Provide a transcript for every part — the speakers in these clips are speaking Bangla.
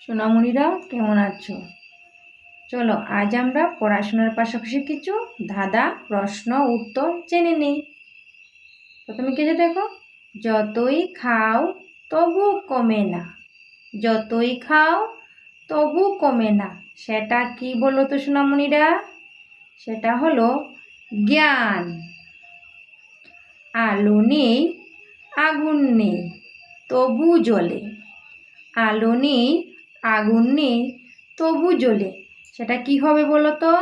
সোনামণিরা কেমন আছো? চলো আজ আমরা পড়াশোনার পাশাপাশি কিছু ধাঁধা প্রশ্ন উত্তর জেনে নিই। প্রথমে কিছু দেখো, যতই খাও তবু কমে না, যতই খাও তবু কমে না, সেটা কি বলো তো সোনামণিরা? সেটা হলো জ্ঞান। আলো নেই আগুন নেই তবু জ্বলে, আলো নেই আগুন নেই তবু জ্বলে, সেটা কি হবে বলো তো?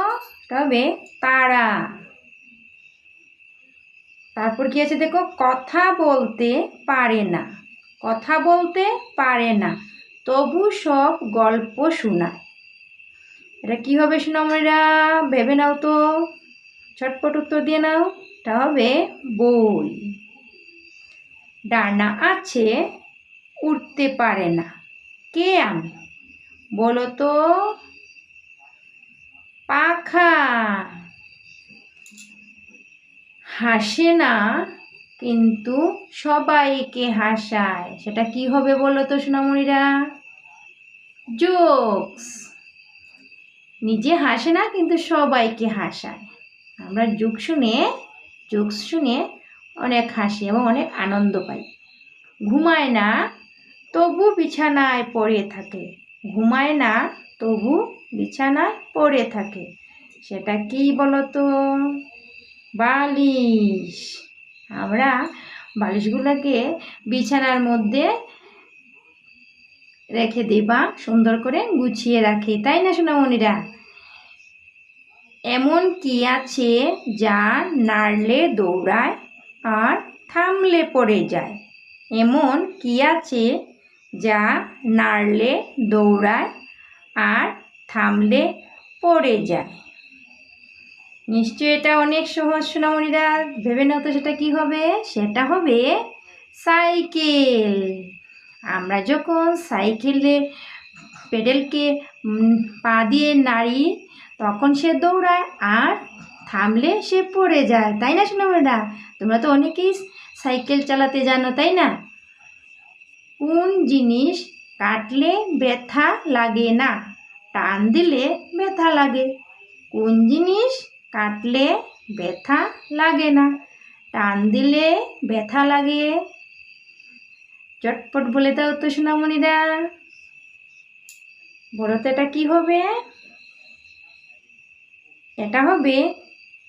তবে তারা। তারপর কি আছে দেখো, কথা বলতে পারে না, কথা বলতে পারে না তবু সব গল্প শোনায়, এটা কি হবে সোনামণিরা? ভেবে নাও তো, ছটপট উত্তর দিয়ে নাও। এটা হবে বই। ডানা আছে উড়তে পারে না, কে আমি বলো তো? পাখা। হাসে না কিন্তু সবাইকে হাসায়, সেটা কি হবে বলো তো সোনামণিরা? জোকস। নিজে হাসে না কিন্তু সবাইকে হাসায়। আমরা জোকস শুনে অনেক হাসি এবং অনেক আনন্দ পাই। ঘুমায় না তবু বিছানায় পড়ে থাকে, ঘুমায় না তবু বিছানায় পড়ে থাকে, সেটা কি বলো তো? বালিশ। আমরা বালিশগুলোকে বিছানার মধ্যে রেখে দিই বা সুন্দর করে গুছিয়ে রাখি, তাই না সোনামণিরা? এমন কি আছে যা নাড়লে দৌড়ায় আর থামলে পড়ে যায়? এমন কি আছে যা নাড়লে দৌড়ায় আর থামলে পড়ে যায়? নিশ্চয়ই এটা অনেক সহজ সোনামণিরা, ভেবে নাও তো সেটা কি হবে? সেটা হবে সাইকেল। আমরা যখন সাইকেলে পেডেলকে পা দিয়ে নাড়ি তখন সে দৌড়ায় আর থামলে সে পড়ে যায়, তাই না সোনামণিরা? তোমরা তো অনেকেই সাইকেল চালাতে জানো, তাই না? কোন জিনিস কাটলে ব্যথা লাগে না, টান দিলে ব্যথা লাগে? কোন জিনিস কাটলে ব্যথা লাগে না, টান দিলে ব্যথা লাগে? চটপট বলে দাও তো সোনামণিরা, বলো তো এটা কি হবে? এটা হবে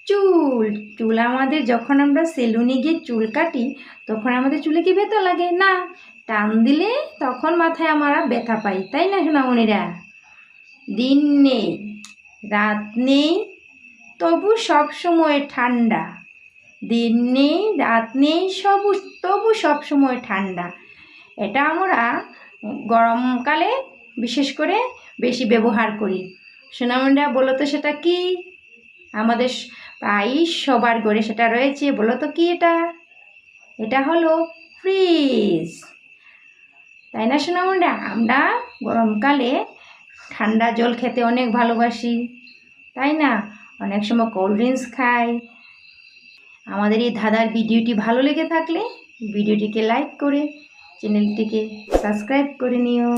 চুল। চুল আমাদের যখন আমরা সেলুনে গিয়ে চুল কাটি তখন আমাদের চুলে কি ব্যথা লাগে? না, টান দিলে তখন মাথায় আমরা ব্যথা পাই, তাই না সোনামণিরা? দিন নেই রাত নেই তবু সব সময় ঠান্ডা, দিন নেই রাত নেই তবু সব সময় ঠান্ডা, এটা আমরা গরমকালে বিশেষ করে বেশি ব্যবহার করি। সোনামণিরা বলো তো সেটা কি? আমাদের প্রায় সবার ঘরে সেটা রয়েছে, বলো তো কি এটা? এটা হলো ফ্রিজ, তাই না সোনামণিরা? আমরা গরমকালে ঠান্ডা জল খেতে অনেক ভালোবাসি, তাই না? অনেক সময় কোল্ড ড্রিঙ্কস খাই। আমাদের এই ধাঁধার ভিডিওটি ভালো লেগে থাকলে ভিডিওটিকে লাইক করে চ্যানেলটিকে সাবস্ক্রাইব করে নিও।